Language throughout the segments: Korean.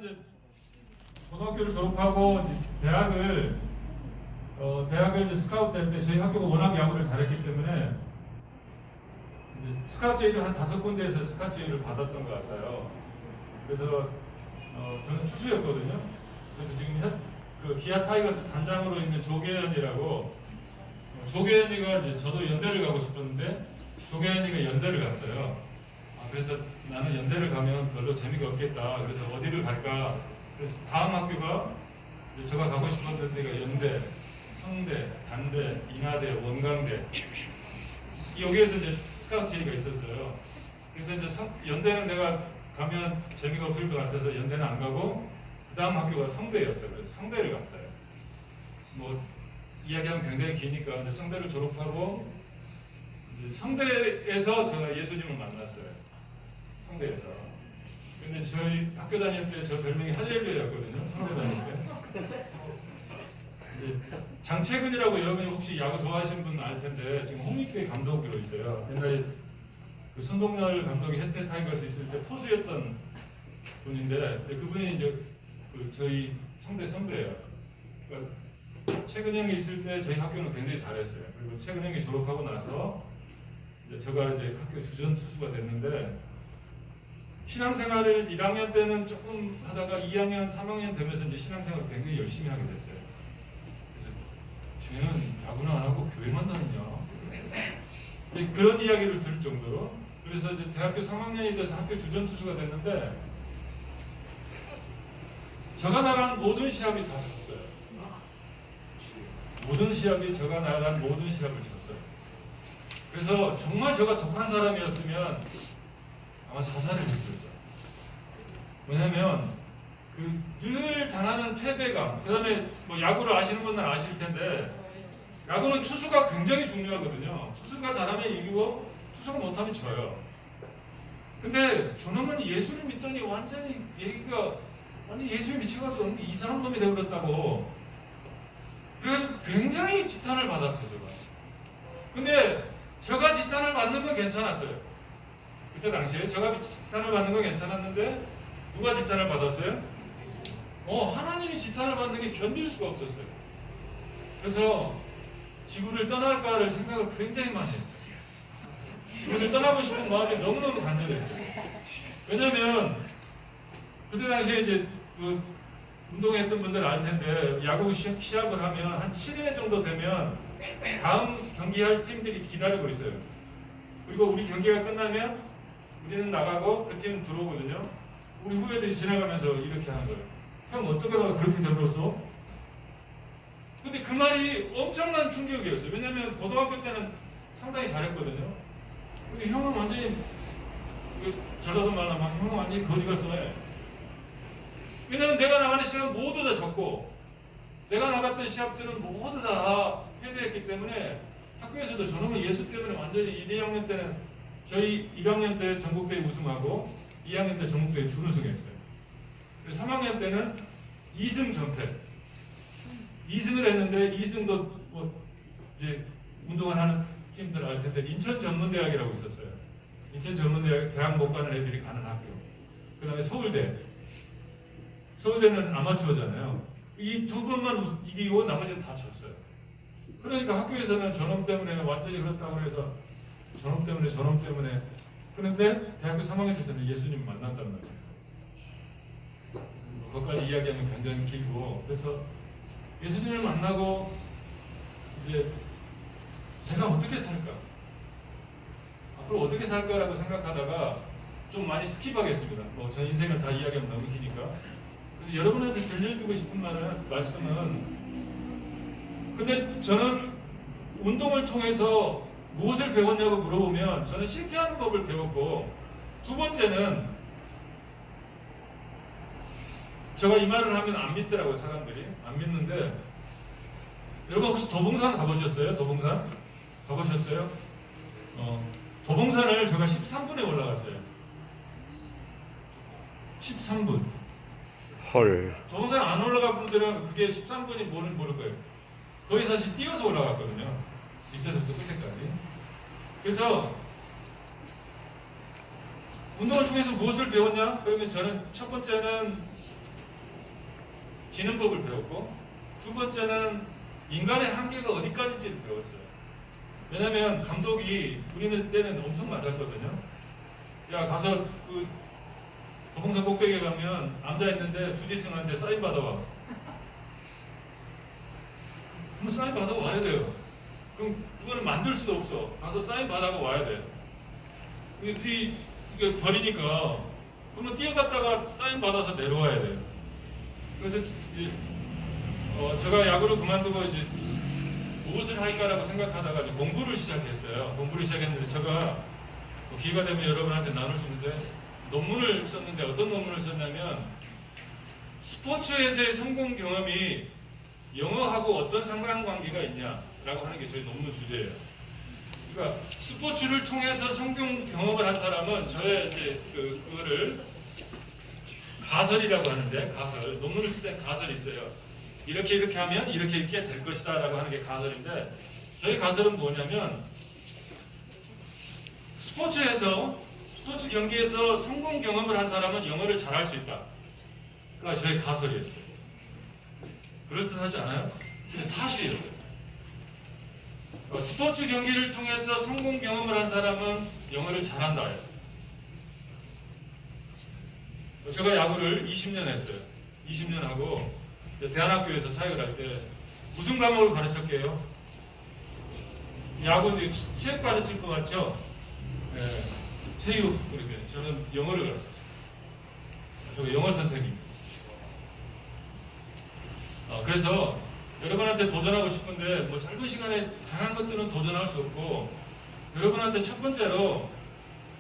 이제 고등학교를 졸업하고 대학을 이제 스카우트 될 때 저희 학교가 워낙 야구를 잘했기 때문에 이제 스카우트 제의를 한 5군데에서 스카우트 제의를 받았던 것 같아요. 그래서 저는 투수였거든요. 그래서 지금 그 기아 타이거스 단장으로 있는 조계현이라고, 조계현이가 이제 저도 연대를 가고 싶었는데 조계현이가 연대를 갔어요. 그래서 나는 연대를 가면 별로 재미가 없겠다. 그래서 어디를 갈까? 그래서 다음 학교가 이제 제가 가고 싶었던 데가 연대, 성대, 단대, 인하대, 원광대, 여기에서 이제 스카우트 제의가 있었어요. 그래서 이제 연대는 내가 가면 재미가 없을 것 같아서 연대는 안 가고 그 다음 학교가 성대였어요. 그래서 성대를 갔어요. 뭐 이야기하면 굉장히 기니까 이제 성대를 졸업하고 이제 성대에서 제가 예수님을 만났어요. 성대에서. 근데 저희 학교 다닐 때 저 별명이 할렐루야였거든요. 성대 다닐 때. 이제 장채근이라고 여러분이 혹시 야구 좋아하시는 분 알 텐데 지금 홍익회 감독으로 있어요. 옛날에 그 손동열 감독이 혜태 타이거스 있을 때 포수였던 분인데 그분이 이제 그 저희 성대 선배예요. 그러니까 최근 형이 있을 때 저희 학교는 굉장히 잘했어요. 그리고 최근 형이 졸업하고 나서 이제 제가 이제 학교 주전 투수가 됐는데 신앙생활을 1학년 때는 조금 하다가 2학년, 3학년 되면서 이제 신앙생활을 굉장히 열심히 하게 됐어요. 그래서 쟤는 야구는 안 하고 교회만 다니냐? 그런 이야기를 들을 정도로. 그래서 이제 대학교 3학년이 돼서 학교 주전 투수가 됐는데 제가 나간 모든 시합이 다 졌어요. 모든 시합이 제가 나간 모든 시합을 졌어요. 그래서 정말 제가 독한 사람이었으면 아마 자살을 했었죠. 왜냐면 늘 당하는 패배감, 그 다음에 뭐 야구를 아시는 분은 아실 텐데 야구는 투수가 굉장히 중요하거든요. 투수가 잘하면 이기고 투수가 못하면 져요. 근데 저놈은 예수를 믿더니 완전히 얘기가 완전히 예수에 미쳐가지고 이상한 놈이 되어버렸다고. 그래서 굉장히 지탄을 받았어요, 제가. 근데 제가 지탄을 받는 건 괜찮았어요. 그때 당시에 제가 지탄을 받는 건 괜찮았는데 누가 지탄을 받았어요? 하나님이 지탄을 받는 게 견딜 수가 없었어요. 그래서 지구를 떠날까를 생각을 굉장히 많이 했어요. 지구를 떠나고 싶은 마음이 너무너무 간절했어요. 왜냐면 그때 당시에 이제 그 운동했던 분들 알 텐데 야구 시합을 하면 한 7회 정도 되면 다음 경기할 팀들이 기다리고 있어요. 그리고 우리 경기가 끝나면 우리는 나가고 그 팀은 들어오거든요. 우리 후배들이 지나가면서 이렇게 하는 거예요. 형 어떻게 하다가 그렇게 되버렸어? 근데 그 말이 엄청난 충격이었어요. 왜냐면 고등학교 때는 상당히 잘했거든요. 근데 형은 완전히 저라도 말하면 형은 완전히 거지가 써요. 왜냐면 내가 나가는 시합은 모두 다 졌고 내가 나갔던 시합들은 모두 다 패배했기 때문에 학교에서도 저놈은 예수 때문에 완전히 1, 2학년 때는 저희 1학년 때 전국대회 우승하고 2학년 때 전국대회 준우승했어요. 그리고 3학년 때는 2승 전패. 2승을 했는데 2승도 뭐 이제 운동을 하는 팀들 알 텐데 인천 전문대학이라고 있었어요. 인천 전문대학 대학 못 가는 애들이 가는 학교. 그 다음에 서울대. 서울대는 아마추어잖아요. 이 두 번만 이기고 나머지는 다 졌어요. 그러니까 학교에서는 저놈 때문에 완전히 그렇다고 해서 저놈 때문에 그런데 대학교 3학년 때서는 예수님 만났단 말이에요. 거기까지 이야기하면 굉장히 길고 그래서 예수님을 만나고 이제 내가 어떻게 살까? 앞으로 어떻게 살까라고 생각하다가 좀 많이 스킵하겠습니다. 뭐 저 인생을 다 이야기하면 너무 기니까. 그래서 여러분한테 들려주고 싶은 말씀은 근데 저는 운동을 통해서 무엇을 배웠냐고 물어보면 저는 실패하는 법을 배웠고 두 번째는 제가 이 말을 하면 안 믿더라고요. 사람들이 안 믿는데 여러분 혹시 도봉산 가보셨어요? 도봉산? 가보셨어요? 도봉산을 제가 13분에 올라갔어요. 13분. 헐. 도봉산 안 올라간 분들은 그게 13분이 뭐는 모를 거예요. 거기 사실 뛰어서 올라갔거든요. 밑에서부터 끝에까지. 그래서 운동을 통해서 무엇을 배웠냐? 그러면 저는 첫 번째는 지는 법을 배웠고, 두 번째는 인간의 한계가 어디까지인지를 배웠어요. 왜냐면 감독이 우리는 때는 엄청 맞았거든요. 야, 가서 그 도봉산 꼭대기에 가면 앉아있는데 주지승한테 사인 받아와. 그럼 사인 받아와야 돼요. 그럼 그거는 만들 수도 없어. 가서 사인 받아가 와야 돼. 이게 버리니까 그러면 뛰어갔다가 사인 받아서 내려와야 돼요. 그래서 제가 야구를 그만두고 이제 무엇을 할까라고 생각하다가 이제 공부를 시작했어요. 공부를 시작했는데 제가 기회가 되면 여러분한테 나눌 수 있는데 논문을 썼는데 어떤 논문을 썼냐면 스포츠에서의 성공 경험이 영어하고 어떤 상관관계가 있냐라고 하는 게 저희 논문 주제예요. 그러니까 스포츠를 통해서 성공 경험을 한 사람은 저의 이제 그거를 가설이라고 하는데, 가설, 논문을 쓸 때 가설이 있어요. 이렇게 하면 이렇게 될 것이다 라고 하는 게 가설인데, 저희 가설은 뭐냐면 스포츠 경기에서 성공 경험을 한 사람은 영어를 잘할 수 있다. 그러니까 저희 가설이었어요. 그럴듯하지 않아요? 근데 사실이었어요. 스포츠 경기를 통해서 성공 경험을 한 사람은 영어를 잘한다. 제가 야구를 20년 했어요. 20년 하고 대안학교에서 사역을 할 때 무슨 과목을 가르쳤게요? 야구 이제 체육 가르칠 것 같죠? 네, 체육 그렇게 저는 영어를 가르쳤어요. 제가 영어 선생님. 그래서 여러분한테 도전하고 싶은데 뭐 짧은 시간에 다양한 것들은 도전할 수 없고, 여러분한테 첫 번째로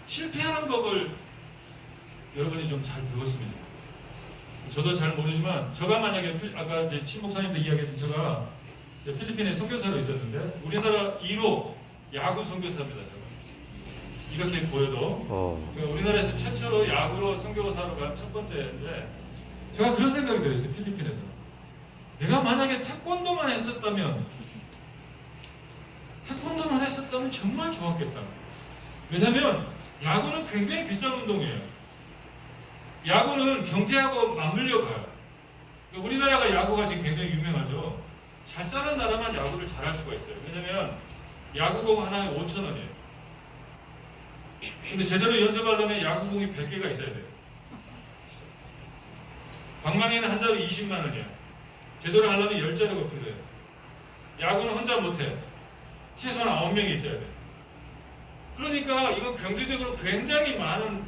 실패하는 법을 여러분이 좀 잘 배웠으면 좋겠어요. 저도 잘 모르지만 제가 만약에 아까 이제 신 목사님도 이야기했던 제가 필리핀에 선교사로 있었는데 우리나라 1호 야구 선교사입니다. 제가 이렇게 보여도 제가 우리나라에서 최초로 야구로 선교사로 간 첫 번째인데, 제가 그런 생각이 들었어요. 필리핀에서 내가 만약에 태권도만 했었다면 정말 좋았겠다. 왜냐하면 야구는 굉장히 비싼 운동이에요. 야구는 경제하고 맞물려 가요. 우리나라가 야구가 지금 굉장히 유명하죠. 잘 사는 나라만 야구를 잘할 수가 있어요. 왜냐하면 야구공 하나에 5,000원이에요. 근데 제대로 연습하려면 야구공이 100개가 있어야 돼요. 방망이는 한 자루 20만 원이에요. 제대로 하려면 10자루가 필요해요. 야구는 혼자 못해. 최소한 9명이 있어야 돼. 그러니까 이건 경제적으로 굉장히 많은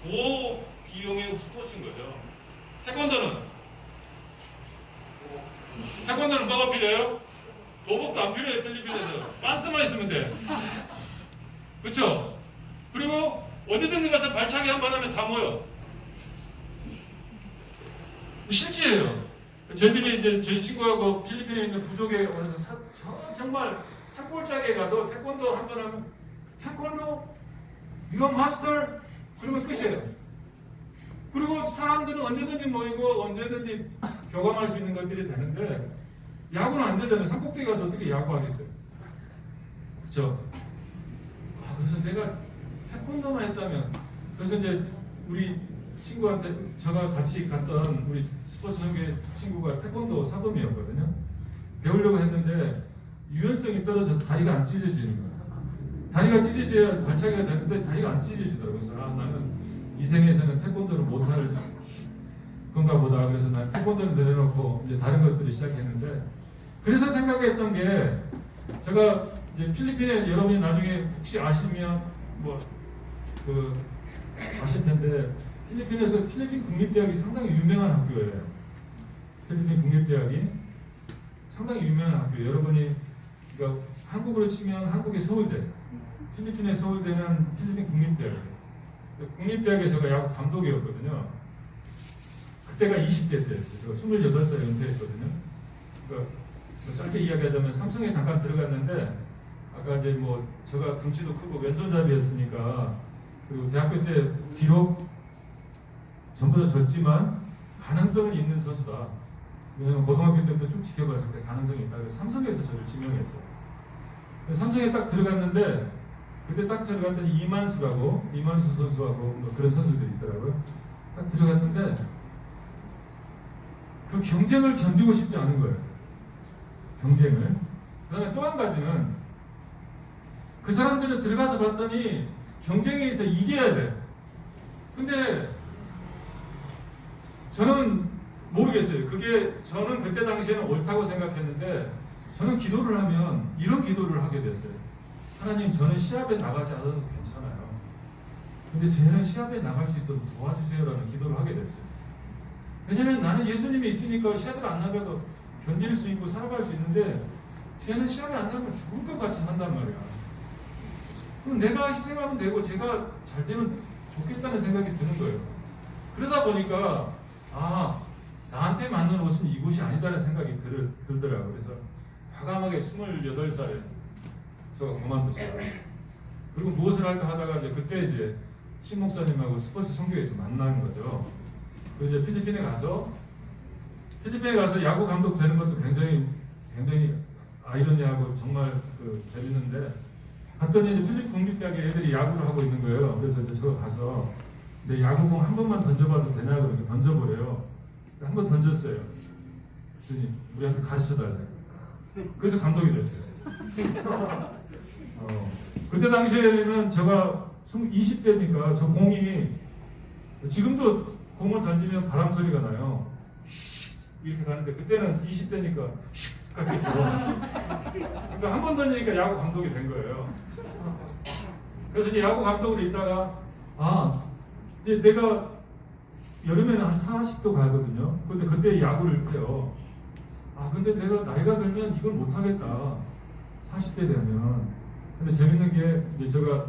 고비용의 스포츠인 거죠. 태권도는 뭐가 필요해요? 도복도 안 필요해요. 필리핀에서 빤스만 있으면 돼. 그쵸? 그리고 어디든 가서 발차기 한번 하면 다 모여. 실제예요. 저희들이 이제 저희 친구하고 필리핀에 있는 부족에 와서 정말 산골짜기에 가도 태권도 한 번 하면 태권도 이거 마스터 그러면 끝이에요. 그리고 사람들은 언제든지 모이고 언제든지 교감할 수 있는 것들이 되는데, 야구는 안 되잖아요. 산꼭대기 가서 어떻게 야구하겠어요? 그렇죠? 그래서 내가 태권도만 했다면, 그래서 이제 우리 친구한테 제가 같이 갔던 우리 스포츠 전교 친구가 태권도 사범이었거든요. 배우려고 했는데 유연성이 떨어져서 다리가 안 찢어지는 거예요. 다리가 찢어져야 발차기가 되는데 다리가 안 찢어지더라고요. 그래서 나는 이 생에서는 태권도를 못할 건가 보다. 그래서 난 태권도를 내려놓고 이제 다른 것들을 시작했는데, 그래서 생각했던 게, 제가 이제 필리핀에 여러분이 나중에 혹시 아시면 아실 텐데, 필리핀에서 필리핀 국립대학이 상당히 유명한 학교예요. 필리핀 국립대학이 상당히 유명한 학교. 여러분이 그러니까 한국으로 치면 한국의 서울대, 필리핀의 서울대는 필리핀 국립대학이에요. 국립대학에 제가 야구 감독이었거든요. 그때가 20대 때였어요. 제가 28살에 은퇴했거든요. 그러니까 짧게 이야기하자면 삼성에 잠깐 들어갔는데, 아까 이제 제가 등치도 크고 왼손잡이였으니까, 그리고 대학교 때 비록 전부 다 졌지만 가능성은 있는 선수다. 왜냐면 고등학교 때부터 쭉 지켜봤을 때 가능성이 있다. 그래서 삼성에서 저를 지명했어요. 삼성에 딱 들어갔는데, 그때 딱 들어갔더니 이만수 선수하고 그런 선수들이 있더라고요. 딱 들어갔는데 그 그 경쟁을 견디고 싶지 않은 거예요. 경쟁을. 그다음에 또 한 가지는 그 사람들은 들어가서 봤더니 경쟁에서 이겨야 돼. 근데 저는 모르겠어요. 그게 저는 그때 당시에는 옳다고 생각했는데 저는 기도를 하면 이런 기도를 하게 됐어요. 하나님, 저는 시합에 나가지 않아도 괜찮아요. 근데 쟤는 시합에 나갈 수 있도록 도와주세요라는 기도를 하게 됐어요. 왜냐면 나는 예수님이 있으니까 시합을 안 나가도 견딜 수 있고 살아갈 수 있는데 쟤는 시합에 안 나가면 죽을 것 같이 한단 말이야. 그럼 내가 희생하면 되고 제가 잘 되면 좋겠다는 생각이 드는 거예요. 그러다 보니까 나한테 맞는 옷은 이곳이 아니다라는 생각이 들더라고요. 그래서 과감하게 28살에 제가 그만뒀어요. 그리고 무엇을 할까 하다가 이제 그때 이제 신 목사님하고 스포츠 성교에서 만난 거죠. 그리고 이제 필리핀에 가서 야구 감독 되는 것도 굉장히 아이러니하고 정말 재밌는데 갔더니 이제 필리핀 국립대학에 애들이 야구를 하고 있는 거예요. 그래서 이제 제가 가서 내 야구공 한 번만 던져봐도 되냐 그러니까 던져보래요. 한 번 던졌어요. 그랬더니 우리한테 가르쳐달래. 그래서 감독이 됐어요. 그때 당시에는 제가 20대니까 저 공이 지금도 공을 던지면 바람 소리가 나요. 이렇게 가는데 그때는 20대니까 그렇게 들어. 그러니까 한 번 던지니까 야구 감독이 된 거예요. 그래서 이제 야구 감독으로 있다가 이제 내가 여름에는 한 40도 가거든요. 근데 그때 야구를 해요. 근데 내가 나이가 들면 이걸 못하겠다. 40대 되면. 근데 재밌는 게 이제 제가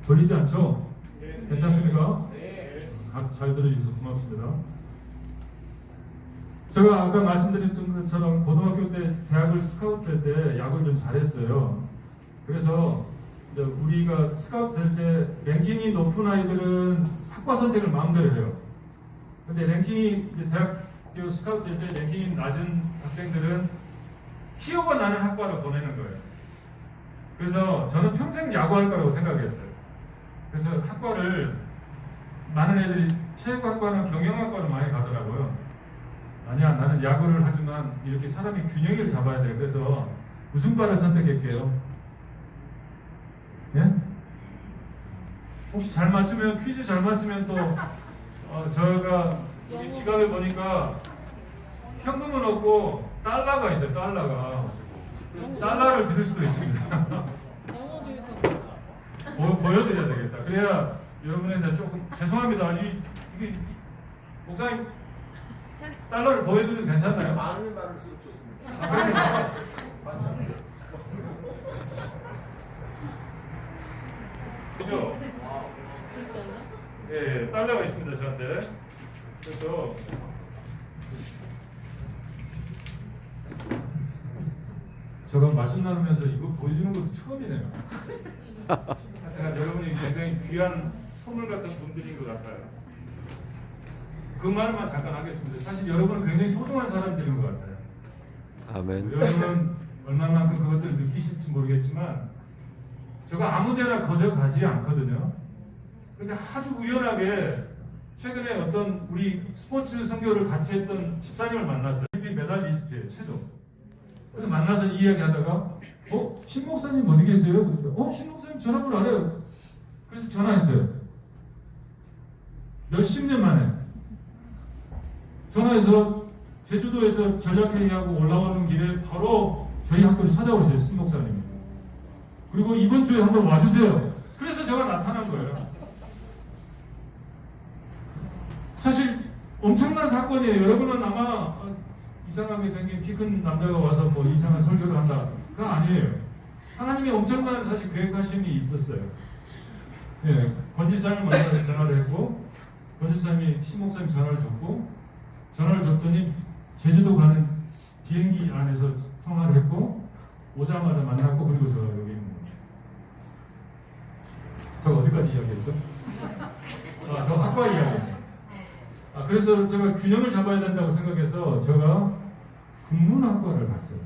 걸리지 않죠? 네. 괜찮습니까? 네. 잘 들어주셔서 고맙습니다. 제가 아까 말씀드린 것처럼 고등학교 때 대학을 스카우트 할 때 야구를 좀 잘했어요. 그래서 이제 우리가 스카우트 할 때 랭킹이 높은 아이들은 학과 선택을 마음대로 해요. 근데 랭킹이 이제 대학교 스카우트 할 때 랭킹이 낮은 학생들은 티오가 나는 학과로 보내는 거예요. 그래서 저는 평생 야구할 거라고 생각했어요. 그래서 학과를 많은 애들이 체육학과나 경영학과로 많이 가더라고요. 아니야, 나는 야구를 하지만 이렇게 사람이 균형을 잡아야 돼. 그래서 무슨 과를 선택할게요? 예? 혹시 잘 맞추면 퀴즈 잘 맞추면 또 저희가 여기 지갑에 보니까 현금은 없고 달러가 있어요. 달러를 드릴 수도 있습니다. 보여드려야 되겠다. 그래야 여러분한테 조금 죄송합니다. 이게 목사님 달러를 보여드려도 괜찮나요? 많은 말을 쓰고 좋습니다. 그렇습니까? 그죠? 예, 달러가 있습니다 저한테. 그래서 제가 말씀 나누면서 이거 보여주는 것도 처음이네요. 하여튼 여러분이 굉장히 귀한 선물 같은 분들인 것 같아요. 그 말만 잠깐 하겠습니다. 사실 여러분은 굉장히 소중한 사람들인 것 같아요. 아멘. 여러분은 얼마만큼 그것들을 느끼실지 모르겠지만 제가 아무데나 거저 가지 않거든요. 그런데 아주 우연하게 최근에 어떤 우리 스포츠 선교를 같이 했던 집사님을 만났어요. 필리핀 메달리스트예요, 최종. 그래서 만나서 이야기하다가 신 목사님 어디 계세요? 그러니까 신 목사님 전화번호 알아요. 그래서 전화했어요. 몇십 년 만에 전화해서 제주도에서 전략회의하고 올라오는 길에 바로 저희 학교를 찾아오셨어요, 신 목사님이. 그리고 이번 주에 한번 와주세요. 그래서 제가 나타난 거예요. 사실 엄청난 사건이에요. 여러분은 아마 이상하게 생긴 키 큰 남자가 와서 뭐 이상한 설교를 한다. 그거 아니에요. 하나님이 엄청난 사실 계획하심이 있었어요. 예, 권지사님을 만나서 전화를 했고, 권지사님이 신 목사님 전화를 줬고, 전화를 줬더니 제주도 가는 비행기 안에서 통화를 했고, 오자마자 만났고, 그리고 제가 여기 있는 겁니다. 제가 어디까지 이야기했죠? 저 학과 이야기입니다. 그래서 제가 균형을 잡아야 된다고 생각해서 제가 국문학과를 갔어요.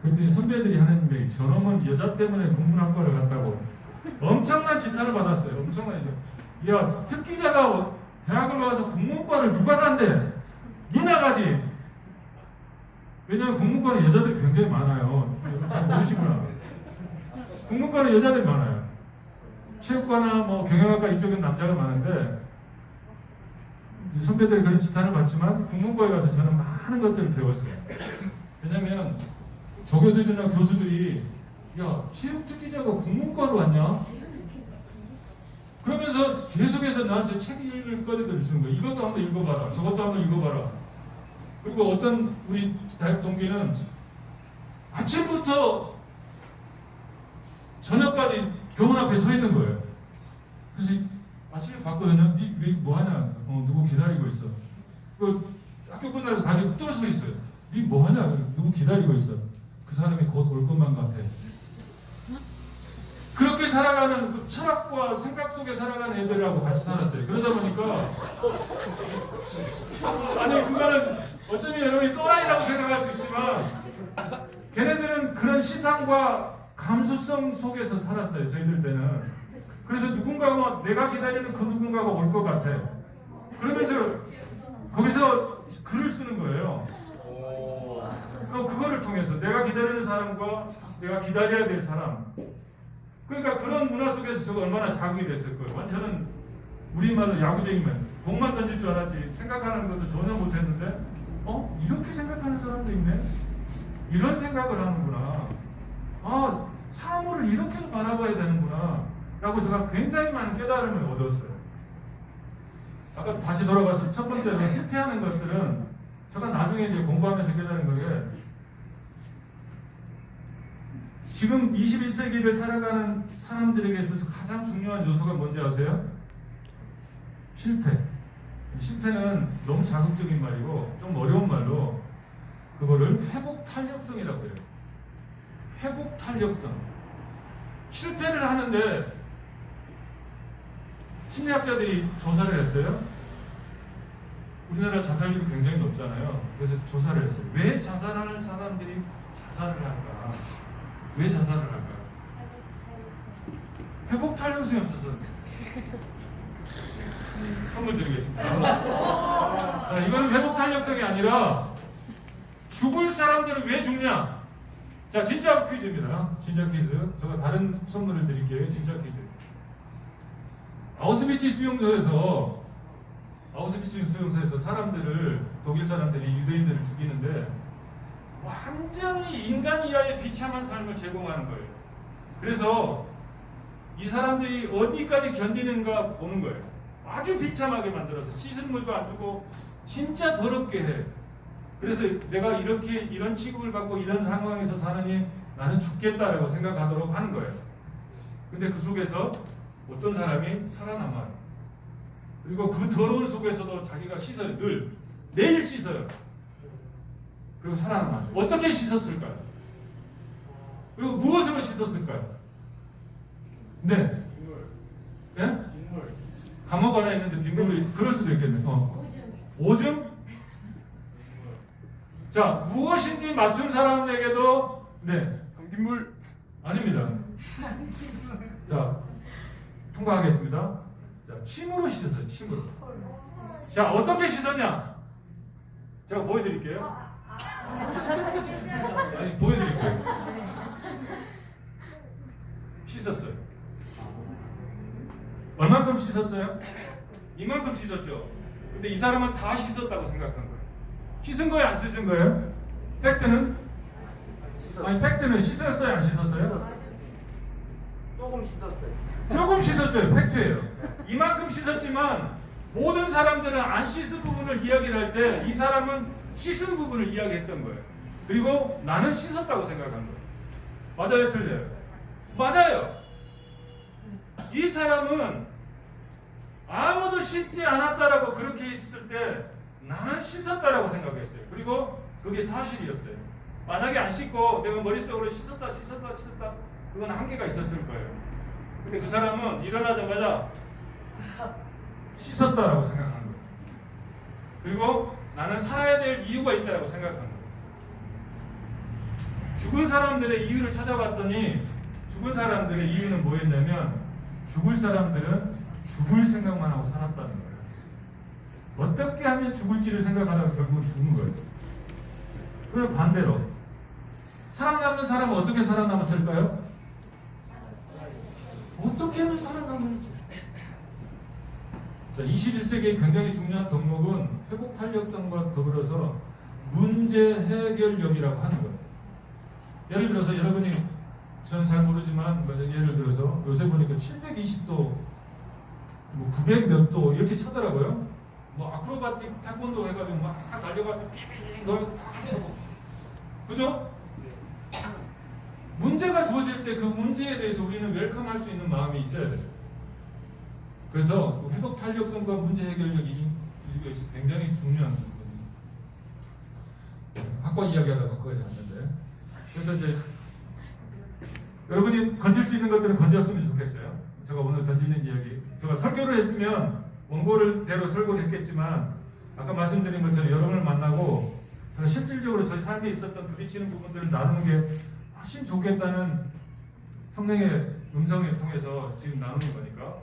그랬더니 선배들이 하는 얘기, 저놈은 여자 때문에 국문학과를 갔다고 엄청난 지탄을 받았어요. 엄청나죠. 야, 특기자가 대학을 나와서 국문과를 누가 간대? 니 나가지. 왜냐면 국문과는 여자들이 굉장히 많아요. 잘 모르시구나. 국문과는 여자들이 많아요. 체육과나 뭐 경영학과 이쪽엔 남자가 많은데 이제 선배들이 그런 지탄을 받지만 국문과에 가서 저는 많은 것들을 배웠어요. 왜냐면 조교들이나 교수들이 야 체육특기자가 국문과로 왔냐? 그러면서 계속해서 나한테 책 읽을 거리들을 주는 거예요. 이것도 한번 읽어봐라. 저것도 한번 읽어봐라. 그리고 어떤 우리 대학 동기는 아침부터 저녁까지 교문 앞에 서 있는 거예요. 그래서 아침에 봤거든요. 니 뭐하냐? 누구 기다리고 있어. 그 학교 끝나서 가지고 또 서 있어요. 니 뭐하냐? 누구 기다리고 있어. 그 사람이 곧 올 것만 같아. 그렇게 살아가는 그 철학과 생각 속에 살아가는 애들하고 같이 살았어요. 그러다 보니까 아니 그거는 어쩌면 여러분이 또라이라고 생각할 수 있지만 걔네들은 그런 시상과 감수성 속에서 살았어요. 저희들 때는. 그래서 누군가가 내가 기다리는 그 누군가가 올 것 같아. 그러면서 거기서 글을 쓰는 거예요. 그거를 통해서 내가 기다리는 사람과 내가 기다려야 될 사람. 그러니까 그런 문화 속에서 저거 얼마나 자극이 됐을 거예요. 저는 우리말로 야구쟁이면 공만 던질 줄 알았지 생각하는 것도 전혀 못했는데 이렇게 생각하는 사람도 있네. 이런 생각을 하는구나. 사물을 이렇게도 바라봐야 되는구나 라고 제가 굉장히 많은 깨달음을 얻었어요. 아까 다시 돌아가서 첫 번째로 실패하는 것들은 제가 나중에 이제 공부하면서 깨달은 거게 지금 21세기를 살아가는 사람들에게 있어서 가장 중요한 요소가 뭔지 아세요? 실패. 실패는 너무 자극적인 말이고 좀 어려운 말로 그거를 회복 탄력성이라고 해요. 회복 탄력성. 실패를 하는데 심리학자들이 조사를 했어요. 우리나라 자살률이 굉장히 높잖아요. 그래서 조사를 했어요. 왜 자살하는 사람들이 자살을 할까? 왜 자살을 할까? 회복 탄력성이 없어서. 선물 드리겠습니다. 자, 이거는 회복 탄력성이 아니라 죽을 사람들은 왜 죽냐? 자, 진짜 퀴즈입니다. 진짜 퀴즈. 제가 다른 선물을 드릴게요. 진짜 퀴즈. 아우슈비츠 수용소에서 사람들을 독일 사람들이 유대인들을 죽이는데 완전히 인간 이하의 비참한 삶을 제공하는 거예요. 그래서 이 사람들이 어디까지 견디는가 보는 거예요. 아주 비참하게 만들어서 씻은 물도 안 주고 진짜 더럽게 해. 그래서 내가 이런 취급을 받고 이런 상황에서 사느니 나는 죽겠다라고 생각하도록 하는 거예요. 근데 그 속에서 어떤 사람이 살아남아요. 그리고 그 더러운 속에서도 자기가 씻어요. 매일 씻어요. 그리고 살아남아요. 어떻게 씻었을까요? 그리고 무엇으로 씻었을까요? 네? 예? 빗물. 감옥 안에 있는데 빗물이 그럴 수도 있겠네. 오줌? 자, 무엇인지 맞춘 사람에게도 네. 빗물. 아닙니다. 자, 통과하겠습니다. 자, 침으로 씻었어요. 침으로. 자, 어떻게 씻었냐? 제가 보여드릴게요. 아니, 보여드릴게요. 씻었어요. 얼만큼 씻었어요? 이만큼 씻었죠. 근데 이 사람은 다 씻었다고 생각한 거예요. 씻은 거예요, 안 씻은 거예요? 팩트는? 아니, 팩트는 씻었어요, 안 씻었어요? 조금 씻었어요. 조금 씻었어요. 팩트예요. 이만큼 씻었지만 모든 사람들은 안 씻은 부분을 이야기를 할 때 이 사람은 씻은 부분을 이야기했던 거예요. 그리고 나는 씻었다고 생각한 거예요. 맞아요, 틀려요? 맞아요. 이 사람은 아무도 씻지 않았다라고 그렇게 있을 때 나는 씻었다라고 생각했어요. 그리고 그게 사실이었어요. 만약에 안 씻고 내가 머릿속으로 씻었다 그건 한계가 있었을 거예요. 근데 그 사람은 일어나자마자 씻었다라고 생각한 거예요. 그리고 나는 살아야 될 이유가 있다라고 생각한 거예요. 죽은 사람들의 이유를 찾아봤더니 죽은 사람들의 이유는 뭐였냐면 죽을 사람들은 죽을 생각만 하고 살았다는 거예요. 어떻게 하면 죽을지를 생각하다가 결국은 죽는 거예요. 그럼 반대로 살아남는 사람은 어떻게 살아남았을까요? 어떻게 하면 살아남을지. 자, 21세기의 굉장히 중요한 덕목은 회복 탄력성과 더불어서 문제 해결력이라고 하는 거예요. 예를 들어서 여러분이 저는 잘 모르지만 예를 들어서 요새 보니까 720도, 뭐 900 몇 도 이렇게 차더라고요. 뭐 아크로바틱 태권도 해가지고 막 달려가지고 삐삐 널 다 차고, 그죠? 문제가 주어질 때 그 문제에 대해서 우리는 웰컴할 수 있는 마음이 있어야 돼요. 그래서 회복 탄력성과 문제 해결력이 굉장히 중요한 거거든요. 학과 이야기하다가 거기까지 왔는데, 그래서 이제 여러분이 건질 수 있는 것들은 건졌으면 좋겠어요. 제가 오늘 던지는 이야기, 제가 설교를 했으면 원고를 대로 설교를 했겠지만 아까 말씀드린 것처럼 여러분을 만나고 실질적으로 저희 삶에 있었던 부딪히는 부분들을 나누는 게 훨씬 좋겠다는 성령의 음성을 통해서 지금 나누는 거니까.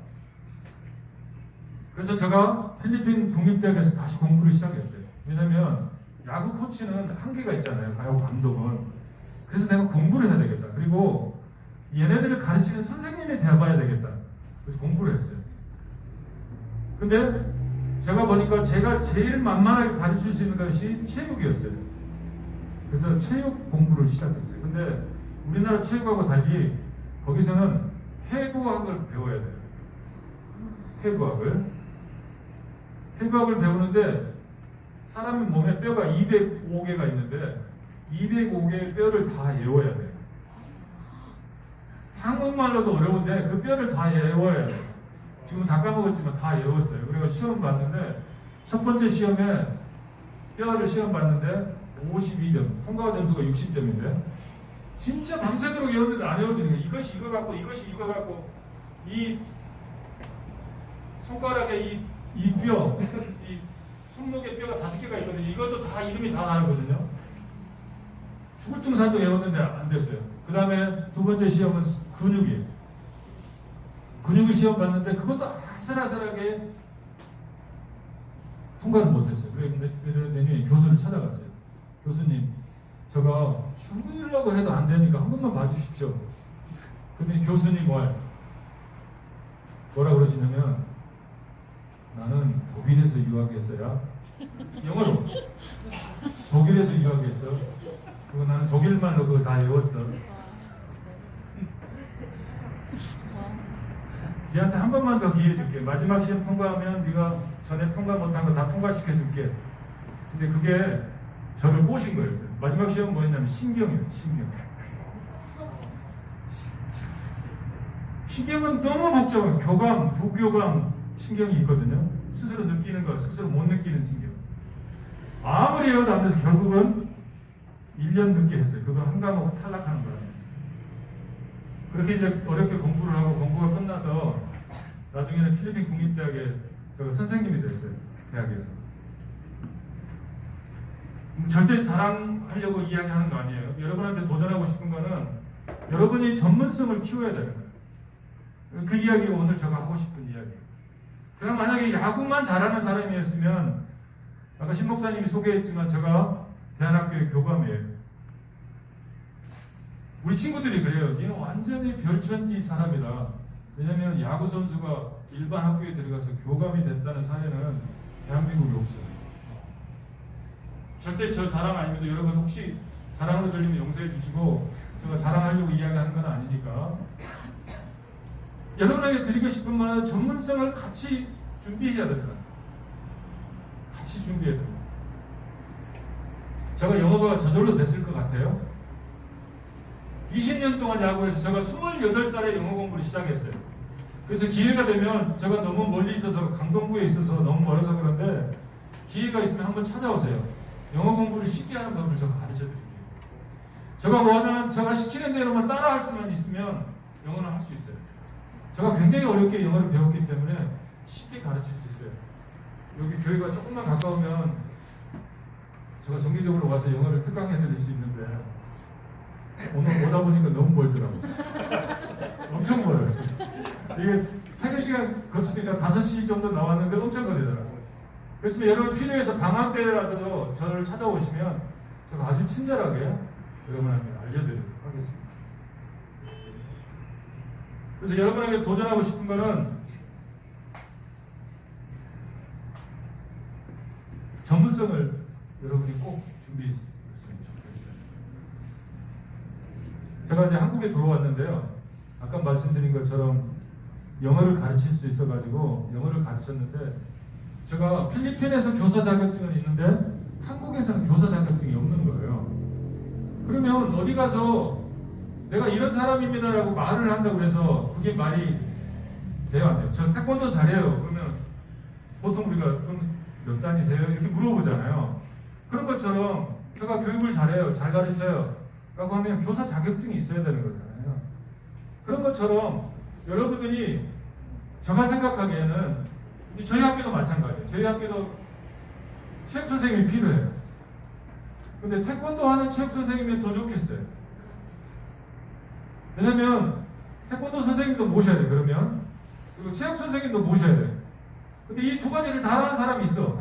그래서 제가 필리핀 국립대학에서 다시 공부를 시작했어요. 왜냐면 야구 코치는 한계가 있잖아요. 야구 감독은. 그래서 내가 공부를 해야 되겠다. 그리고 얘네들을 가르치는 선생님이 되어봐야 되겠다. 그래서 공부를 했어요. 근데 제가 보니까 제가 제일 만만하게 가르칠 수 있는 것이 체육이었어요. 그래서 체육 공부를 시작했어요. 근데 우리나라 체육하고 달리 거기서는 해부학을 배워야 돼요. 해부학을 배우는데 사람 몸에 뼈가 205개가 있는데 205개의 뼈를 다 외워야 돼요. 한국말로도 어려운데 그 뼈를 다 외워야 돼요. 지금 다 까먹었지만 다 외웠어요. 그리고 시험 봤는데 첫 번째 시험에 뼈를 시험 봤는데 52점, 통과 점수가 60점인데 진짜 밤새도록 외웠는데 안 외워지는 거예요. 이것이 이거 같고 이것이 이거 같고 이 손가락에 이 뼈, 이 손목에 뼈가 5개가 있거든요. 이것도 다 이름이 다 다르거든요. 죽을 둥산도 외웠는데 안 됐어요. 그 다음에 두 번째 시험은 근육이에요. 근육을 시험 봤는데 그것도 아슬아슬하게 통과를 못했어요. 그랬더니 교수를 찾아갔어요. 교수님, 제가 죽으려고 해도 안 되니까 한 번만 봐주십시오. 그랬더니 교수님 뭐라 그러시냐면, 나는 독일에서 유학했어야 영어로 독일에서 유학했어. 그리고 나는 독일말로 그걸 다 외웠어. 걔한테 한 번만 더 기회 줄게. 마지막 시험 통과하면 네가 전에 통과 못한 거 다 통과시켜 줄게. 근데 그게 저를 꼬신 거였어요. 마지막 시험 뭐였냐면 신경이었어요. 신경은 너무 복잡한 교감, 부교감 신경이 있거든요. 스스로 느끼는 거, 스스로 못 느끼는 신경. 아무리 해도 안 돼서 결국은 1년 늦게 했어요. 그거 한 과목 탈락하는 거예요. 그렇게 이제 어렵게 공부를 하고 공부가 끝나서 나중에는 필리핀 국립대학에 선생님이 됐어요. 대학에서. 절대 자랑하려고 이야기하는 거 아니에요. 여러분한테 도전하고 싶은 거는 여러분이 전문성을 키워야 되는 거예요. 그 이야기가 오늘 제가 하고 싶은 이야기예요. 제가 만약에 야구만 잘하는 사람이었으면 아까 신 목사님이 소개했지만 제가 대한학교의 교감이에요. 우리 친구들이 그래요. 얘는 완전히 별천지 사람이다. 왜냐하면 야구 선수가 일반 학교에 들어가서 교감이 됐다는 사례는 대한민국에 없어요. 절대 저 자랑 아닙니다. 여러분 혹시 자랑으로 들리면 용서해 주시고, 제가 자랑하려고 이야기하는 건 아니니까. 여러분에게 드리고 싶은 말은 전문성을 같이 준비해야 됩니다. 같이 준비해야 됩니다. 제가 영어가 저절로 됐을 것 같아요. 20년 동안 야구에서 제가 28살에 영어 공부를 시작했어요. 그래서 기회가 되면, 제가 너무 멀리 있어서 강동구에 있어서 너무 멀어서 그런데 기회가 있으면 한번 찾아오세요. 영어 공부를 쉽게 하는 법을 제가 가르쳐 드릴게요. 제가 원하는, 제가 시키는 대로만 따라할 수만 있으면 영어는 할 수 있어요. 제가 굉장히 어렵게 영어를 배웠기 때문에 쉽게 가르칠 수 있어요. 여기 교회가 조금만 가까우면 제가 정기적으로 와서 영어를 특강해 드릴 수 있는데 오늘 오다 보니까 너무 멀더라고요. 엄청 멀어요. 이게 3시간 거치니까 5시 정도 나왔는데 엄청 걸리더라고요. 그렇지만 여러분 필요해서 방학 때라도 저를 찾아오시면 제가 아주 친절하게 여러분한테 알려드리도록 하겠습니다. 그래서 여러분에게 도전하고 싶은 거는 전문성을 여러분이 꼭 준비했으면 좋겠어요. 제가 이제 한국에 들어왔는데요. 아까 말씀드린 것처럼 영어를 가르칠 수 있어가지고 영어를 가르쳤는데 제가 필리핀에서 교사 자격증은 있는데 한국에서는 교사 자격증이 없는 거예요. 그러면 어디 가서 내가 이런 사람입니다라고 말을 한다고 해서 그게 말이 돼요, 안 돼요? 저 태권도 잘해요. 그러면 보통 우리가 그럼 몇 단이세요? 이렇게 물어보잖아요. 그런 것처럼 제가 교육을 잘해요, 잘 가르쳐요 라고 하면 교사 자격증이 있어야 되는 거잖아요. 그런 것처럼 여러분들이 제가 생각하기에는 저희 학교도 마찬가지예요. 저희 학교도 체육 선생님이 필요해요. 근데 태권도 하는 체육 선생님이 더 좋겠어요. 왜냐면 태권도 선생님도 모셔야 돼. 그러면 그리고 체육 선생님도 모셔야 돼. 근데 이 두 가지를 다 하는 사람이 있어.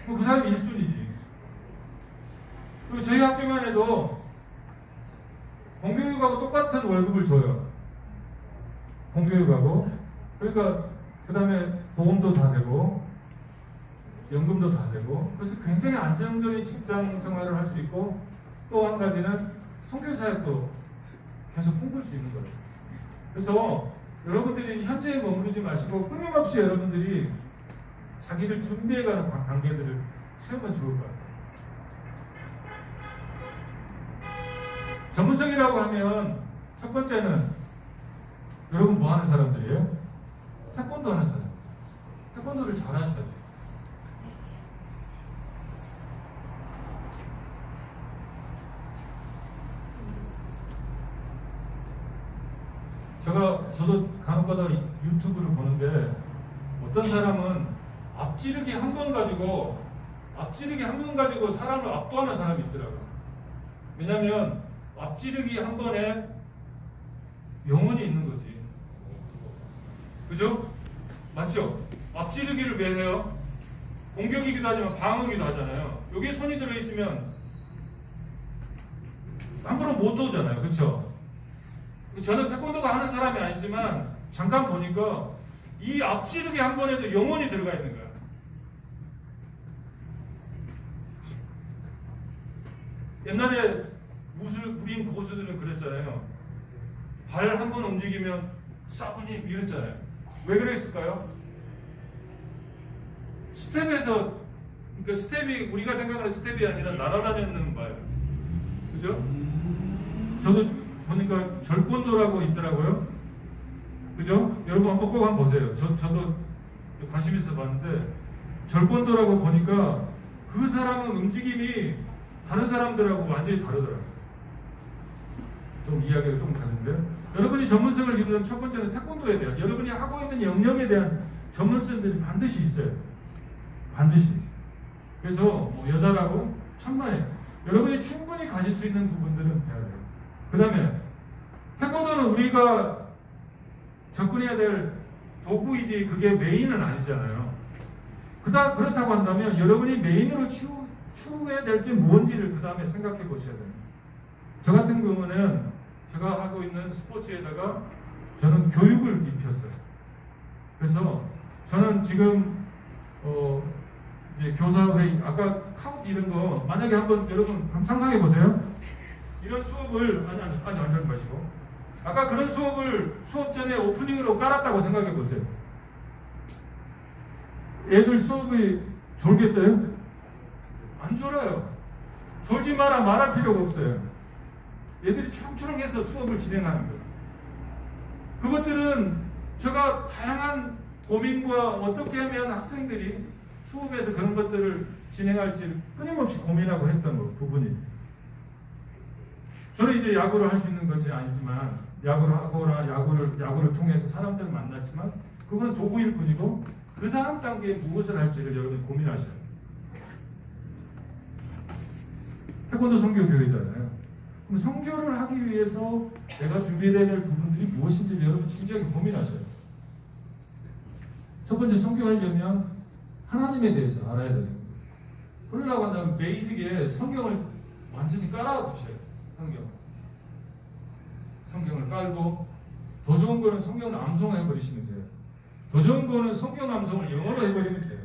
그럼 그 사람이 1순위지. 그리고 저희 학교만 해도 공교육하고 똑같은 월급을 줘요. 공교육하고. 그러니까 그 다음에 보험도 다 되고 연금도 다 되고 그래서 굉장히 안정적인 직장 생활을 할 수 있고 또 한 가지는 선교 사역도 계속 꿈꿀 수 있는 거예요. 그래서 여러분들이 현재에 머무르지 마시고 끊임없이 여러분들이 자기를 준비해가는 단계들을 세우면 좋을 것 같아요. 전문성이라고 하면 첫 번째는 여러분 뭐 하는 사람들이에요? 태권도 하는 사람. 태권도를 잘 하셔야 돼요. 저도 간혹가다 유튜브를 보는데 어떤 사람은 앞지르기 한 번 가지고 사람을 압도하는 사람이 있더라고요. 왜냐면 앞지르기 한 번에 영혼이 있는 거지. 그죠? 맞죠? 앞지르기를 왜 해요? 공격이기도 하지만 방어기도 하잖아요. 여기에 손이 들어있으면 함부로 못 오잖아요. 그쵸? 저는 태권도가 하는 사람이 아니지만 잠깐 보니까 이 앞지르기 한 번에도 영혼이 들어가 있는 거야. 옛날에 무린 고수들은 그랬잖아요. 발 한 번 움직이면 사부님 이랬잖아요. 왜 그랬을까요? 스텝에서, 그러니까 스텝이 우리가 생각하는 스텝이 아니라 날아다니는 바예요. 그죠? 저도 보니까 절권도라고 있더라고요. 그죠? 여러분 꼭 보세요. 저도 관심 있어 봤는데 절권도라고 보니까 그 사람은 움직임이 다른 사람들하고 완전히 다르더라고요. 좀 이야기가 좀 다른데 여러분이 전문성을 기르는 첫 번째는 태권도에 대한 여러분이 하고 있는 영역에 대한 전문성들이 반드시 있어요. 반드시. 그래서 뭐 여자라고 천만에 여러분이 충분히 가질 수 있는 부분들은 배워야 돼요. 그 다음에 태권도는 우리가 접근해야 될 도구이지 그게 메인은 아니잖아요. 그렇다고 한다면 여러분이 메인으로 추구해야 될 게 뭔지를 그 다음에 생각해 보셔야 돼요. 저 같은 경우는 제가 하고 있는 스포츠에다가 저는 교육을 입혔어요. 그래서 저는 지금 이제 교사회의 아까 카운트 이런 거 만약에 한번 여러분 상상해 보세요. 이런 수업을 아니 완전 마시고 아까 그런 수업을 수업 전에 오프닝으로 깔았다고 생각해 보세요. 애들 수업이 졸겠어요? 안 졸아요. 졸지 마라 말할 필요가 없어요. 애들이 초롱초롱해서 수업을 진행하는 거예요. 그것들은 제가 다양한 고민과 어떻게 하면 학생들이 수업에서 그런 것들을 진행할지 끊임없이 고민하고 했던 부분이. 저는 이제 야구를 할 수 있는 것이 아니지만 야구를 하거나 야구를 통해서 사람들을 만났지만 그거는 도구일 뿐이고 그 다음 단계에 무엇을 할지를 여러분이 고민하셔야 돼요. 태권도 선교교회잖아요. 그럼 선교를 하기 위해서 내가 준비해야 될 부분들이 무엇인지 여러분 진지하게 고민하셔야 돼요. 첫 번째 선교하려면 하나님에 대해서 알아야 되는 거예요. 그러려고 한다면 베이직에 성경을 완전히 깔아두셔야 돼요. 성경을 깔고 더 좋은 거는 성경을 암송해 버리시면 돼요. 더 좋은 거는 성경 암송을 영어로 해버리면 돼요.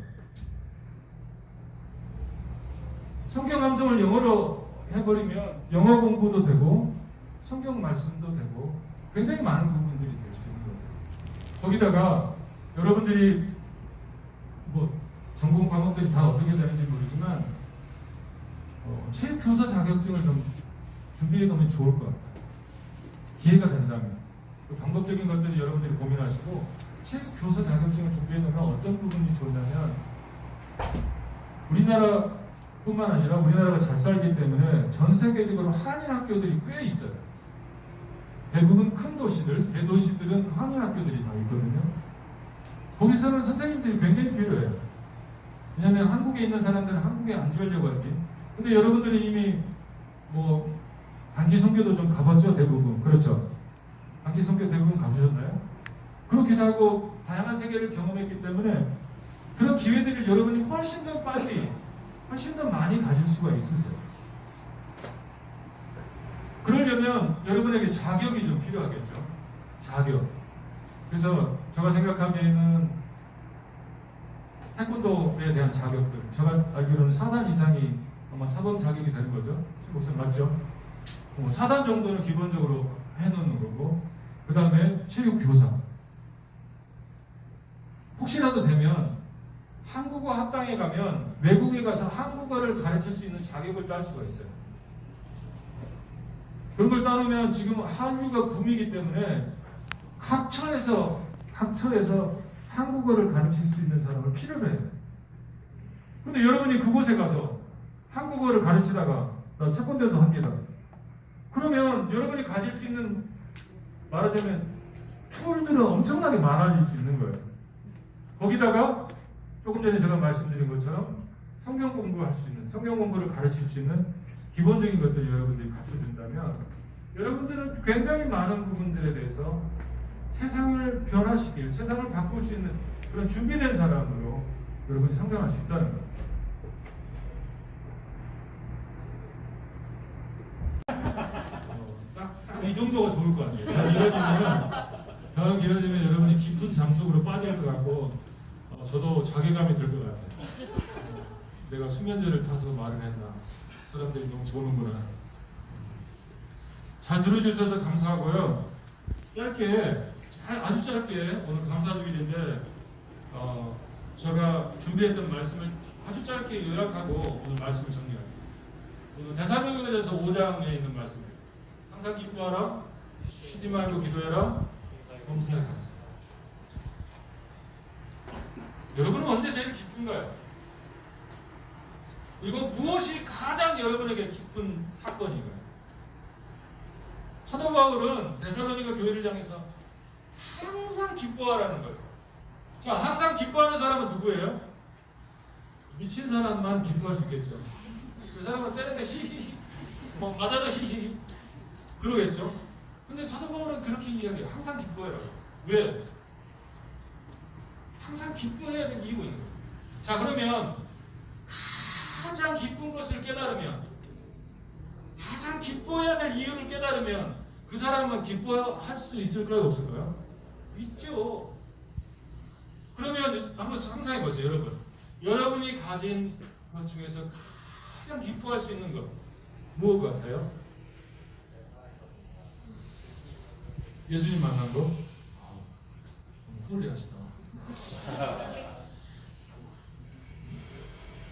성경 암송을 영어로 해버리면 영어 공부도 되고 성경 말씀도 되고 굉장히 많은 부분들이 될 수 있는 거예요. 거기다가 여러분들이 뭐 전공 과목들이 다 어떻게 되는지 모르지만 체육교사 자격증을 좀 준비해 놓으면 좋을 것 같아요. 기회가 된다면 그 방법적인 것들을 여러분들이 고민하시고 체육교사 자격증을 준비해 놓으면 어떤 부분이 좋냐면 우리나라뿐만 아니라 우리나라가 잘 살기 때문에 전 세계적으로 한인 학교들이 꽤 있어요. 대부분 큰 도시들, 대도시들은 한인 학교들이 다 있거든요. 거기서는 선생님들이 굉장히 필요해요. 왜냐하면 한국에 있는 사람들은 한국에 안 주려고 하지. 근데 여러분들이 이미 뭐 단기 선교도 좀 가봤죠, 대부분. 그렇죠? 단기 선교 대부분 가보셨나요? 그렇기도 하고 다양한 세계를 경험했기 때문에 그런 기회들을 여러분이 훨씬 더 빨리, 훨씬 더 많이 가질 수가 있으세요. 그러려면 여러분에게 자격이 좀 필요하겠죠. 자격. 그래서 제가 생각하기에는 태권도에 대한 자격들, 제가 알기로는 4단 이상이 아마 사범 자격이 되는 거죠. 무슨 맞죠? 4단 정도는 기본적으로 해놓는 거고, 그 다음에 체육교사. 혹시라도 되면 한국어 학당에 가면 외국에 가서 한국어를 가르칠 수 있는 자격을 딸 수가 있어요. 그런 걸 따르면 지금 한류가 붐이기 때문에 각처에서 한국어를 가르칠 수 있는 사람을 필요로 해요. 근데 여러분이 그곳에 가서 한국어를 가르치다가 나 태권도도 합니다. 그러면 여러분이 가질 수 있는 말하자면 툴들은 엄청나게 많아질 수 있는 거예요. 거기다가 조금 전에 제가 말씀드린 것처럼 성경 공부할 수 있는, 성경 공부를 가르칠 수 있는 기본적인 것들을 여러분들이 갖춰준다면 여러분들은 굉장히 많은 부분들에 대해서 세상을 변화시킬, 세상을 바꿀 수 있는 그런 준비된 사람으로 여러분이 성장할 수 있다는 거예요. 딱 이 정도가 좋을 것 같아요. 더 길어지면 여러분이 깊은 잠속으로 빠질 것 같고 저도 자괴감이 들 것 같아요. 내가 수면제를 타서 말을 했나. 사람들이 너무 좋은구나. 잘 들어주셔서 감사하고요. 짧게, 아주 짧게 오늘 감사주일인데 제가 준비했던 말씀을 아주 짧게 요약하고 오늘 말씀을 정리할게요. 오늘 데살로니가전서 5장에 있는 말씀입니다. 항상 기뻐하라, 쉬지 말고 기도해라, 범사에 감사. 여러분은 언제 제일 기쁜가요? 그리고 무엇이 가장 여러분에게 기쁜 사건인가요? 사도 바울은 데살로니가 교회를 향해서 항상 기뻐하라는 거예요. 자, 항상 기뻐하는 사람은 누구예요? 미친 사람만 기뻐할 수 있겠죠. 그 사람은 때릴 때 히히히, 뭐 맞아도 히히히 그러겠죠. 근데 사도 바울은 그렇게 이야기해요. 항상 기뻐해라. 왜? 항상 기뻐해야 되는 이유가 있는 거예요. 자, 그러면 가장 기쁜 것을 깨달으면, 가장 기뻐해야 될 이유를 깨달으면 그 사람은 기뻐할 수 있을까요? 없을까요? 있죠. 그러면 한번 상상해 보세요, 여러분. 여러분이 가진 것 중에서 가장 기뻐할 수 있는 것 무엇 같아요? 예수님 만난 거? 홀리하시다.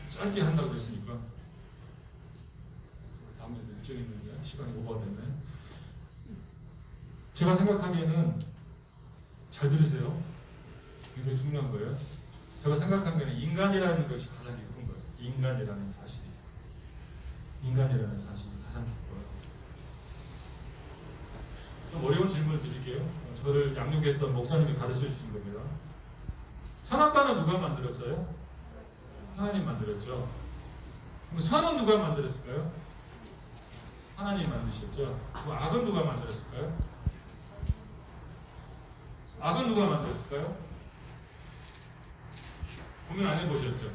짧게 한다고 그랬으니까 다음에 일정 있는데 시간이 오버됐네. 제가 생각하기에는 잘 들으세요. 굉장히 중요한 거예요. 제가 생각하기에는 인간이라는 것이 가장 기쁜 거예요. 인간이라는 사실이 가장 기뻐요. 좀 어려운 질문을 드릴게요. 저를 양육했던 목사님이 가르쳐 주신 겁니다. 선악과는 누가 만들었어요? 하나님 만들었죠. 그럼 선은 누가 만들었을까요? 하나님 만드셨죠. 그럼 악은 누가 만들었을까요? 악은 누가 만들었을까요? 고민 안 해보셨죠?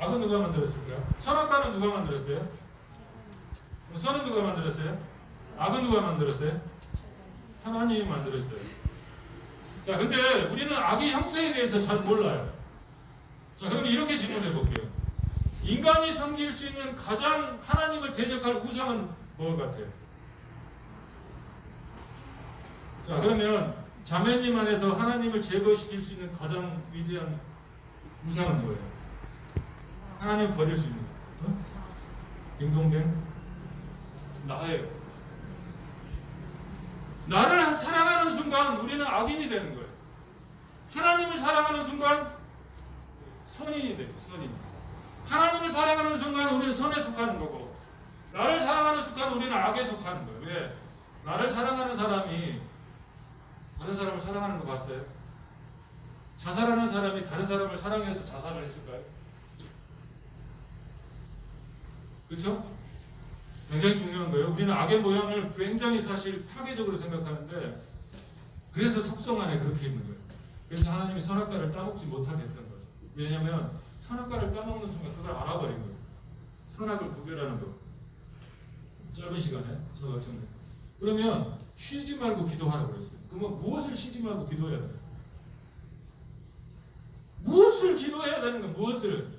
악은 누가 만들었을까요? 선악과는 누가 만들었어요? 선은 누가 만들었어요? 악은 누가 만들었어요? 하나님이 만들었어요. 자, 근데 우리는 악의 형태에 대해서 잘 몰라요. 자, 그럼 이렇게 질문해 볼게요. 인간이 섬길 수 있는 가장 하나님을 대적할 우상은 뭐 같아요? 자, 그러면 자매님 안에서 하나님을 제거시킬 수 있는 가장 위대한 우상은 뭐예요? 하나님 버릴 수 있는 거. 어? 딩동댕? 나예요. 나를 사랑하는 순간 우리는 악인이 되는 거예요. 하나님을 사랑하는 순간 선인이 돼요. 선인. 하나님을 사랑하는 순간 우리는 선에 속하는 거고, 나를 사랑하는 순간 우리는 악에 속하는 거예요. 왜? 나를 사랑하는 사람이 다른 사람을 사랑하는 거 봤어요? 자살하는 사람이 다른 사람을 사랑해서 자살을 했을까요? 그렇죠? 굉장히 중요한 거예요. 우리는 악의 모양을 굉장히 사실 파괴적으로 생각하는데, 그래서 속성 안에 그렇게 있는 거예요. 그래서 하나님이 선악과를 따먹지 못하게 했던 거죠. 왜냐하면 선악과를 따먹는 순간 그걸 알아버린 거예요. 선악을 구별하는 거. 짧은 시간에 저같은 거. 그러면 쉬지 말고 기도하라고 그랬어요. 그러면 무엇을 쉬지 말고 기도해야 돼요? 무엇을 기도해야 되는 거? 무엇을?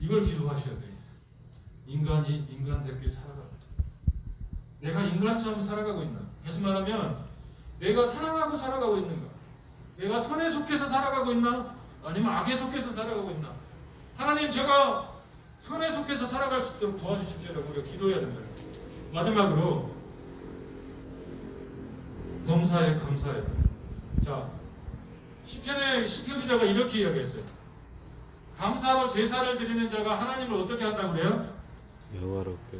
이걸 기도하셔야 돼요. 인간이 인간답게 살아가고, 내가 인간처럼 살아가고 있나? 다시 말하면 내가 사랑하고 살아가고 있는가? 내가 선에 속해서 살아가고 있나? 아니면 악에 속해서 살아가고 있나? 하나님, 제가 선에 속해서 살아갈 수 있도록 도와주십시오라고 우리가 기도해야 된다. 마지막으로 범사에 감사해. 자, 시편 기자가 이렇게 이야기했어요. 감사로 제사를 드리는 자가 하나님을 어떻게 한다고 그래요? 영화롭게.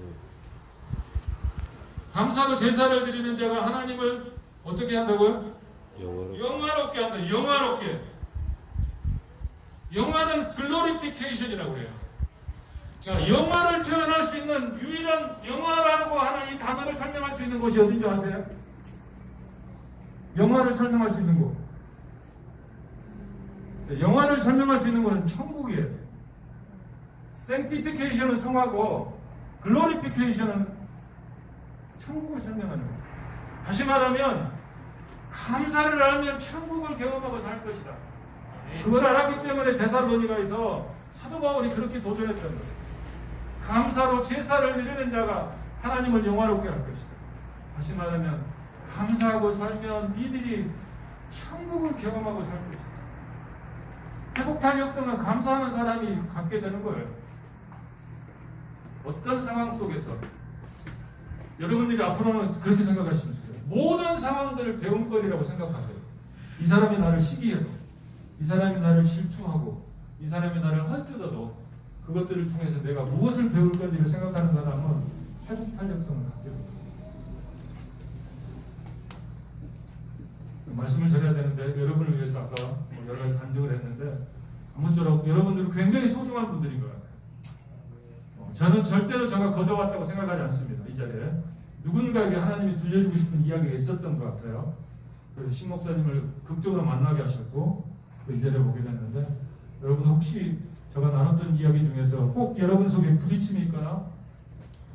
감사로 제사를 드리는 자가 하나님을 어떻게 한다고요? 영화롭게. 영화롭게 한다. 영화롭게. 영화는 글로리피케이션이라고 그래요. 자, 영화를 표현할 수 있는 유일한, 영화라고 하는 이 단어를 설명할 수 있는 곳이 어딘지 아세요? 영화를 설명할 수 있는 곳. 영화를 설명할 수 있는 곳은 천국이에요. 생티피케이션은 성화고, 글로리피케이션은 천국을 설명하는 거예요. 다시 말하면 감사를 알면 천국을 경험하고 살 것이다. 그걸 알았기 때문에 데살로니가에서 사도 바울이 그렇게 도전했던 거예요. 감사로 제사를 드리는 자가 하나님을 영화롭게 할 것이다. 다시 말하면 감사하고 살면 니들이 천국을 경험하고 살 것이다. 회복할 역성은 감사하는 사람이 갖게 되는 거예요. 어떤 상황 속에서 여러분들이 앞으로는 그렇게 생각하시면 돼요. 모든 상황들을 배움거리라고 생각하세요. 이 사람이 나를 시기해도, 이 사람이 나를 질투하고, 이 사람이 나를 헐뜯어도 그것들을 통해서 내가 무엇을 배울 건지를 생각하는 사람은 회복 탄력성을 갖게 됩니다. 말씀을 전해야 되는데 여러분을 위해서 아까 여러 가지 간증을 했는데, 아무쪼록 여러분들은 굉장히 소중한 분들인 것 같아요. 저는 절대로 제가 거저왔다고 생각하지 않습니다. 이 자리에 누군가에게 하나님이 들려주고 싶은 이야기가 있었던 것 같아요. 그래서 신 목사님을 극적으로 만나게 하셨고 이 자리에 보게 됐는데, 여러분 혹시 제가 나눴던 이야기 중에서 꼭 여러분 속에 부딪힘이 있거나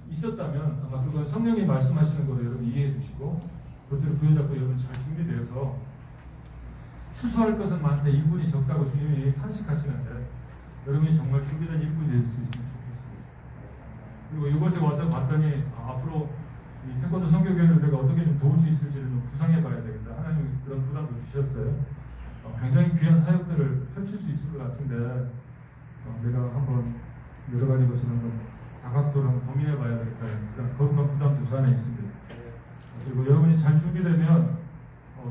있었다면 아마 그건 성령이 말씀하시는 거로 여러분 이해해 주시고, 그것들을 부여잡고 여러분 잘 준비되어서 추수할 것은 많은데 일꾼이 적다고 주님이 탄식하시는데, 여러분이 정말 준비된 일꾼이 될 수 있으면 좋겠습니다. 그리고 이곳에 와서 봤더니 앞으로 이 태권도 선교교회를 내가 어떻게 좀 도울 수 있을지를 좀 구상해 봐야 되겠다. 하나님이 그런 부담도 주셨어요. 굉장히 귀한 사역들을 펼칠 수 있을 것 같은데, 내가 한번 여러 가지 것을 한번 다각도로 한번 고민해 봐야 되겠다. 그런 거룩한 부담도 저 안에 있습니다. 그리고 여러분이 잘 준비되면,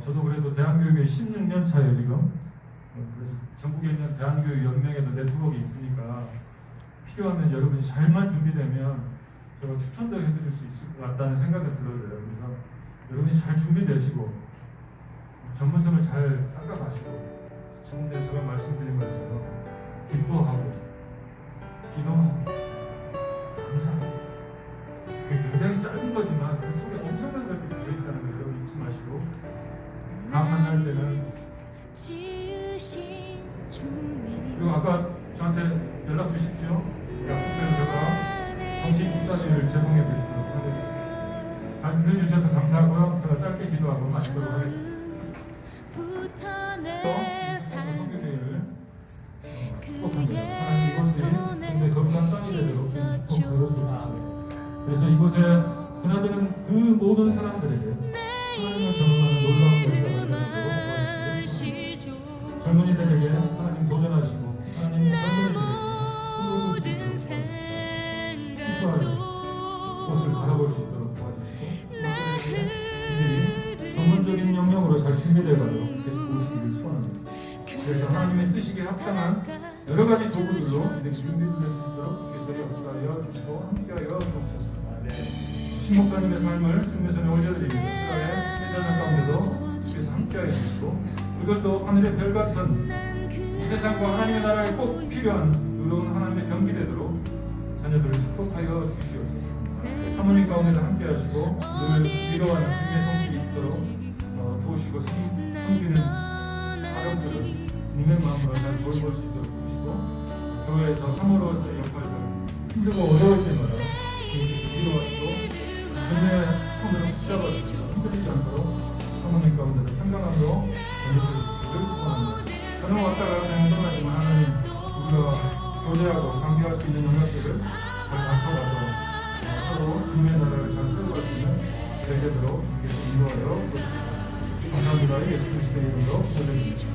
저도 그래도 대한교육에 16년 차예요 지금. 그래서 전국에 있는 대한교육 연맹에도 네트워크가 있으니까 필요하면 여러분이 잘만 준비되면 제가 추천도 해드릴 수 있을 것 같다는 생각이 들어요. 그래서 여러분이 잘 준비되시고 전문성을 잘 닦아가시고, 전문된 제가 말씀드린 것처럼 기뻐하고 기도하고 감사하고, 그게 굉장히 짧은 거지만 그 속에 엄청난 것들이 들어있다는 걸 여러분 잊지 마시고, 다음 만날 때는 아까 저한테 연락 주십시오. 약속대로 제가 정식 식사비를 제공해 드리도록 하겠습니다. 말씀해 주셔서 감사하고요. 제가 짧게 기도하고 마치도록 하겠습니다. 또 성교대회를 축복합니다. 하나님 이곳이 정말 거룩한 땅이 되도록 축복 걸어주옵소서. 그래서 이곳에 드나드는 그 모든 사람들에게 하나님을 경험하는 놀라운 역사가 일어나도록 도와주시고 젊은이들에게 하나님 도전하시고 하나님 젊은이들에게 희소하는 것을 바라볼 수 있도록 도와주시고 이들이 전문적인 영역으로 잘 준비되어가도록 계속 오시기를 소원합니다. 그래서 하나님의 쓰시기에 합당한 여러 가지 도구들로 이들이 준비될 수 있도록 주께서 역사하여 주시고 함께하여 주옵소서. 신목사님의 삶을 승리선에 올려드리고 이스라엘 세자년 가운데도 주께서 함께하여 주시고 그것도 하늘의 별 같은 이 세상과 하나님의 나라에 꼭 필요한 의로운 하나님의 병기 되도록 자녀들을 축복하여 주시옵소서. 사모님 가운데도 함께하시고 늘 위로하는 주님의 손길이 있도록 도우시고 섬기는 가정들을 주님의 마음으로 잘 돌볼 수 있도록 도우시고 교회에서 사모로서의 역할을 힘들고 어려울 때마다 주님께서 위로하시고 주님의 손으로 붙잡아주시고 흔들리지 않도록 사모님 가운데도 평강함으로 전해드릴 수 있기를 축원합니다. 저는 왔다 가는 행동하지만 하나님 우리가 교제하고 상기할 수 있는 영역들을 잘 갖춰가서 서로 주님의 나라를 잘 세워갈 수 있는 되도록 주께서 인도하여 주옵소서. 감사합니다. 예수 그리스도의 이름으로 기도드립니다.